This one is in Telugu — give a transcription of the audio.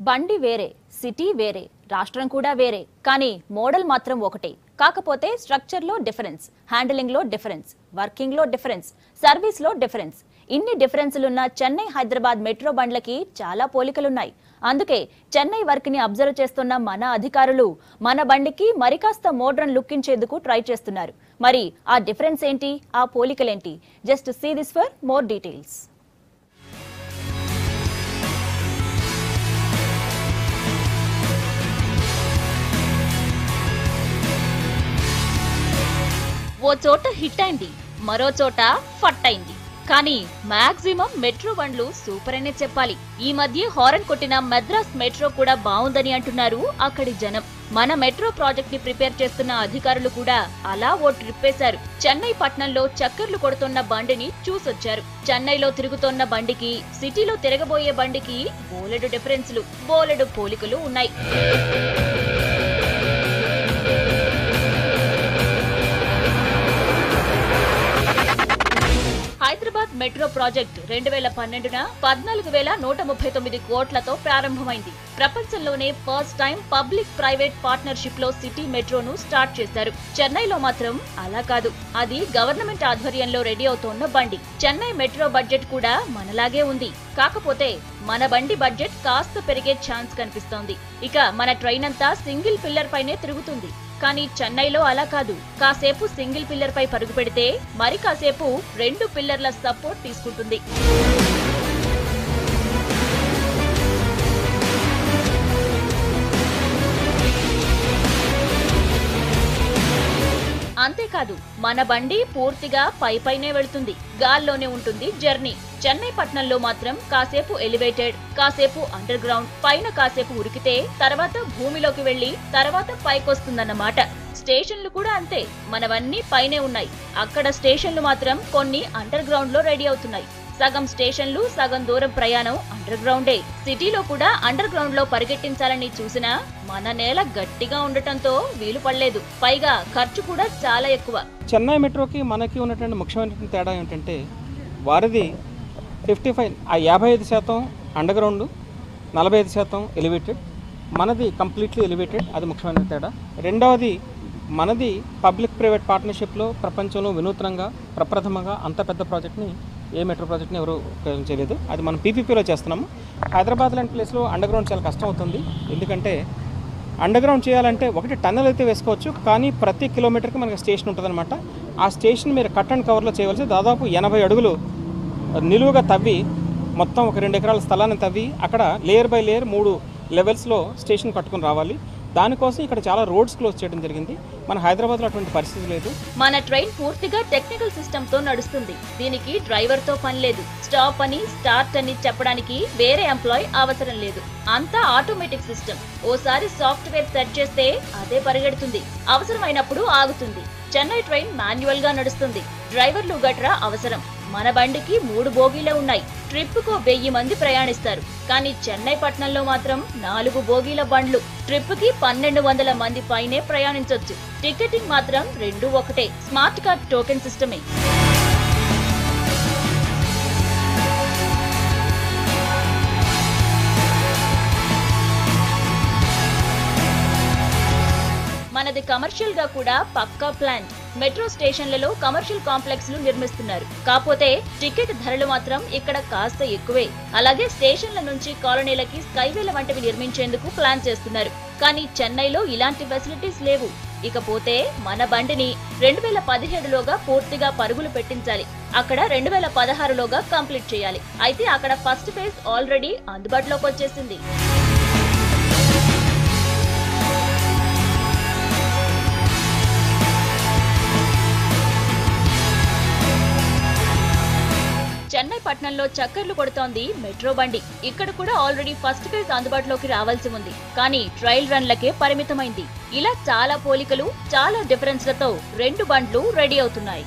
బండి వేరే, సిటీ వేరే, రాష్ట్రం కూడా వేరే, కానీ మోడల్ మాత్రం ఒకటే. కాకపోతే స్ట్రక్చర్ లో డిఫరెన్స్, హ్యాండిలింగ్ లో డిఫరెన్స్, వర్కింగ్ లో డిఫరెన్స్, సర్వీస్ లో డిఫరెన్స్. ఇన్ని డిఫరెన్స్లున్న చెన్నై హైదరాబాద్ మెట్రో బండ్లకి చాలా పోలికలున్నాయి. అందుకే చెన్నై వర్క్ ని అబ్జర్వ్ చేస్తున్న మన అధికారులు మన బండికి మరికాస్త మోడర్న్ లుక్ ఇచ్చేందుకు ట్రై చేస్తున్నారు. మరి ఆ డిఫరెన్స్ ఏంటి, ఆ పోలికలేంటి? Just see this for more details. ఓ చోట హిట్ అయింది, మరో చోట ఫట్ అయింది. కానీ మాక్సిమం మెట్రో బండ్లు సూపర్ అనే చెప్పాలి. ఈ మధ్య హారన్ కొట్టిన మద్రాస్ మెట్రో కూడా బాగుందని అంటున్నారు అక్కడి జనం. మన మెట్రో ప్రాజెక్ట్ ని ప్రిపేర్ చేస్తున్న అధికారులు కూడా అలా ఓ ట్రిప్ వేశారు. చెన్నై పట్నంలో చక్కర్లు కొడుతున్న బండిని చూసొచ్చారు. చెన్నైలో తిరుగుతోన్న బండికి, సిటీలో తిరగబోయే బండికి బోలెడు డిఫరెన్స్లు, బోలెడు పోలికలు ఉన్నాయి. హైదరాబాద్ మెట్రో ప్రాజెక్ట్ 2012న 14,139 కోట్లతో ప్రారంభమైంది. ప్రపంచంలోనే first time public private partnership లో సిటీ మెట్రోను స్టార్ట్ చేశారు. చెన్నైలో మాత్రం అలా కాదు, అది గవర్నమెంట్ ఆధ్వర్యంలో రెడీ అవుతోన్న బండి. చెన్నై మెట్రో బడ్జెట్ కూడా మనలాగే ఉంది. కాకపోతే మన బండి బడ్జెట్ కాస్త పెరిగే ఛాన్స్ కనిపిస్తోంది. ఇక మన ట్రైన్ అంతా సింగిల్ పిల్లర్ పైనే తిరుగుతుంది. కానీ చెన్నైలో అలా కాదు. కాసేపు సింగిల్ పిల్లర్ పై పరుగు పెడితే మరి కాసేపు 2 పిల్లర్ల సపోర్ట్ తీసుకుంటుంది. అంతేకాదు, మన బండి పూర్తిగా పైనే వెళ్తుంది, గాల్లోనే ఉంటుంది జర్నీ. చెన్నై పట్నంలో మాత్రం కాసేపు ఎలివేటెడ్, కాసేపు అండర్ గ్రౌండ్, పైన కాసేపు ఉరికితే తర్వాత భూమిలోకి వెళ్లి తర్వాత పైకొస్తుందన్నమాట. స్టేషన్లు కూడా అంతే, మనవన్నీ పైనే ఉన్నాయి. అక్కడ స్టేషన్లు మాత్రం కొన్ని అండర్ గ్రౌండ్ లో రెడీ అవుతున్నాయి. సగం స్టేషన్లు, సగం దూరం ప్రయాణం అండర్ గ్రౌండే. సిటీలో కూడా అండర్ గ్రౌండ్ లో పరిగెట్టించాలని చూసినా మన నేల గట్టిగా ఉండటంతో వీలు పడలేదు. పైగా ఖర్చు కూడా చాలా ఎక్కువ. చెన్నై మెట్రోకి మనకి ఉన్నటువంటి ముఖ్యమైన తేడా ఏంటంటే వారిది 55% అండర్ గ్రౌండ్, 45% ఎలివేటెడ్. మనది కంప్లీట్లీ ఎలివేటెడ్. అది ముఖ్యమైన తేడా. రెండవది, మనది పబ్లిక్ ప్రైవేట్ పార్ట్నర్షిప్లో ప్రపంచంలో వినూత్నంగా ప్రప్రథమంగా అంత పెద్ద ప్రాజెక్ట్ని ఏ మెట్రో ప్రాజెక్ట్ని ఎవరు చేయలేదు. అది మనం పీపీపీలో చేస్తున్నాము. హైదరాబాద్ లాంటి ప్లేస్లో అండర్ గ్రౌండ్ చాలా కష్టం అవుతుంది. ఎందుకంటే అండర్ గ్రౌండ్ చేయాలంటే ఒకటి టన్నెల్ అయితే వేసుకోవచ్చు, కానీ ప్రతి కిలోమీటర్కి మనకి స్టేషన్ ఉంటుందన్నమాట. ఆ స్టేషన్ మీరు కట్ అండ్ కవర్లో చేయవలసి దాదాపు 80 అడుగులు నిలువుగా తవ్వి మొత్తం ఒక 2 ఎకరాల స్థలాన్ని తవ్వి అక్కడ లేయర్ బై లేయర్ 3 లెవెల్స్లో స్టేషన్ కట్టుకుని రావాలి. దానికోసం ఇక్కడ చాలా రోడ్స్ క్లోజ్ చేయడం జరిగింది. మన హైదరాబాద్లో అటువంటి పరిస్థితి లేదు. మన ట్రైన్ పూర్తిగా టెక్నికల్ సిస్టమ్ తో నడుస్తుంది. దీనికి డ్రైవర్ తో పని లేదు. స్టాప్ అని, స్టార్ట్ అని చెప్పడానికి వేరే ఎంప్లాయ్ అవసరం లేదు. అంతా ఆటోమేటిక్ సిస్టమ్. ఓసారి సాఫ్ట్వేర్ సెట్ చేస్తే అదే పరిగెడుతుంది, అవసరమైనప్పుడు ఆగుతుంది. చెన్నై ట్రైన్ మాన్యువల్ గా నడుస్తుంది. డ్రైవర్లు గట్రా అవసరం. మన బండికి 3 బోగీలే ఉన్నాయి. ట్రిప్ కు 1000 మంది ప్రయాణిస్తారు. కానీ చెన్నై పట్నంలో మాత్రం 4 బోగీల బండ్లు. ట్రిప్ కి 1200 మంది పైనే ప్రయాణించొచ్చు. టికెటింగ్ మాత్రం 2 ఒకటే. స్మార్ట్ కార్డ్ టోకెన్ సిస్టమే. మనది కమర్షియల్ గా కూడా పక్కా ప్లాంట్. మెట్రో స్టేషన్లలో కమర్షియల్ కాంప్లెక్స్ లు నిర్మిస్తున్నారు. కాకపోతే టికెట్ ధరలు మాత్రం ఇక్కడ కాస్త ఎక్కువే. అలాగే స్టేషన్ల నుంచి కాలనీలకి స్కైవేల వంటివి నిర్మించేందుకు ప్లాన్ చేస్తున్నారు. కానీ చెన్నైలో ఇలాంటి ఫెసిలిటీస్ లేవు. ఇకపోతే మన బండిని 2017లోగా పూర్తిగా పరుగులు పెట్టించాలి. అక్కడ 2016లోగా కంప్లీట్ చేయాలి. అయితే అక్కడ ఫస్ట్ ఫేజ్ ఆల్రెడీ అందుబాటులోకి వచ్చేసింది. చెన్నై పట్నంలో చక్కర్లు కొడుతోంది మెట్రో బండి. ఇక్కడ కూడా ఆల్రెడీ ఫస్ట్ ఫేజ్ అందుబాటులోకి రావాల్సి ఉంది, కానీ ట్రయల్ రన్లకే పరిమితమైంది. ఇలా చాలా పోలికలు, చాలా డిఫరెన్స్లతో 2 బండ్లు రెడీ అవుతున్నాయి.